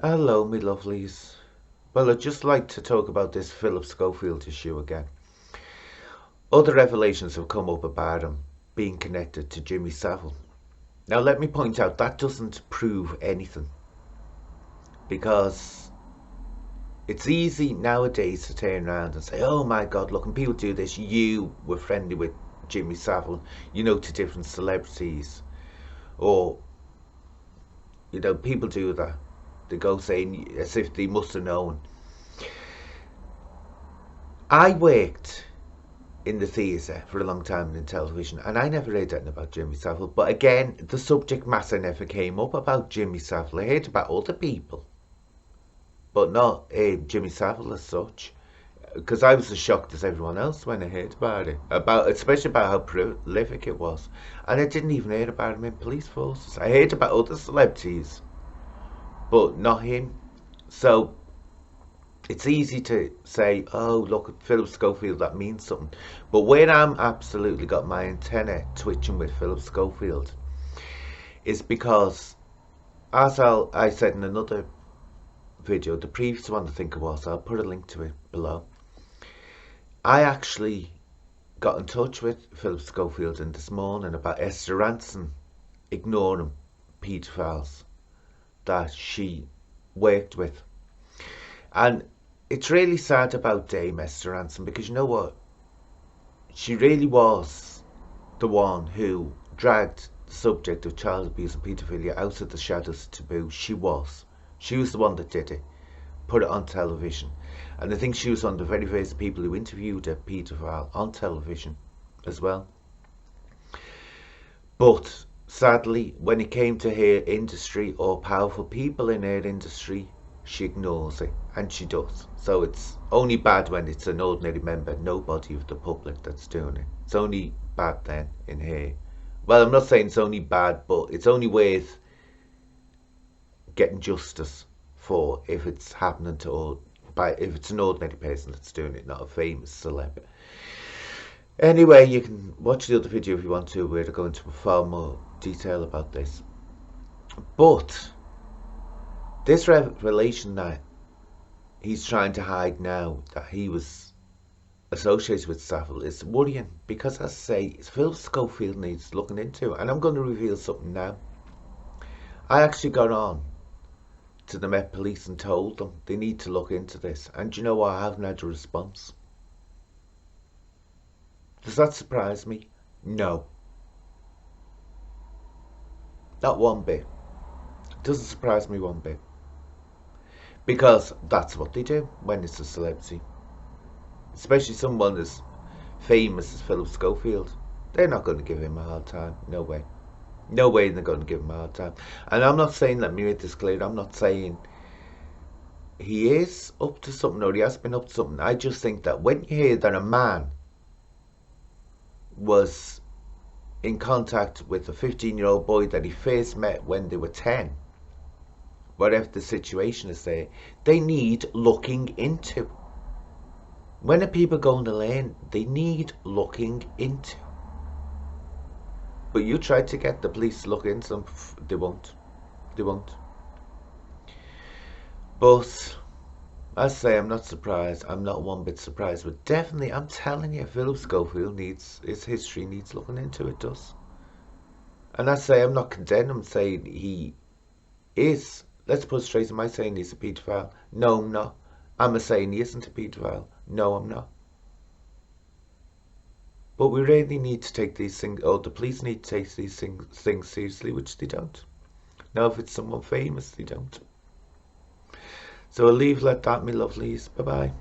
Hello, me lovelies. Well, I'd just like to talk about this Phillip Schofield issue again. Other revelations have come up about him being connected to Jimmy Savile. Now, let me point out that doesn't prove anything because it's easy nowadays to turn around and say, oh my God, look, and people do this. You were friendly with Jimmy Savile, to different celebrities. Or, people do that. They go saying as if they must have known. I worked in the theatre for a long time in television, and I never heard anything about Jimmy Savile. But again, the subject matter never came up about Jimmy Savile. I heard about other people, but not Jimmy Savile as such. Because I was as shocked as everyone else when I heard about it, especially about how prolific it was. And I didn't even hear about him in police forces. I heard about other celebrities, but not him. So it's easy to say, oh, look at Phillip Schofield, that means something. But where I'm absolutely got my antenna twitching with Phillip Schofield is because, as I said in another video, the previous one I think it was, I'll put a link to it below. I actually got in touch with Phillip Schofield this morning about Esther Rantzen ignoring paedophiles that she worked with. And it's really sad about Dame Esther Rantzen, because you know what? She really was the one who dragged the subject of child abuse and paedophilia out of the shadows of taboo. She was. She was the one that did it, put it on television. And I think she was one of the very first people who interviewed a paedophile on television as well. But sadly, when it came to her industry or powerful people in her industry, she ignores it, and she does. So it's only bad when it's an ordinary member, nobody of the public that's doing it. It's only bad then in her. Well, I'm not saying it's only bad, but it's only worth getting justice for if it's happening to all, if it's an ordinary person that's doing it, not a famous celeb. Anyway, you can watch the other video if you want to, where I go into far more detail about this. But this revelation that he's trying to hide now, that he was associated with Savile, is worrying, because, as I say, Phillip Schofield needs looking into, and I'm going to reveal something now. I actually got on to the Met Police and told them they need to look into this, and you know what? I haven't had a response. Does that surprise me? No. Not one bit. It doesn't surprise me one bit. Because that's what they do when it's a celebrity. Especially someone as famous as Phillip Schofield. They're not going to give him a hard time. No way. No way they're going to give him a hard time. And I'm not saying, let me make this clear, I'm not saying he is up to something or he has been up to something. I just think that when you hear that a man was in contact with a 15-year-old boy that he first met when they were 10, whatever the situation is there, they need looking into. When are people going to learn? They need looking into. But you try to get the police to look into them, they won't. They won't. But, as I say, I'm not surprised. I'm not one bit surprised. But definitely, I'm telling you, Phillip Schofield needs, his history needs looking into. It does. And as I say, I'm not condemning him, saying he is. Let's put it straight, am I saying he's a paedophile? No, I'm not. Am I saying he isn't a paedophile? No, I'm not. But we really need to take these things, or the police need to take these things seriously, which they don't. Now, if it's someone famous, they don't. So I'll leave like that, me lovelies. Bye-bye.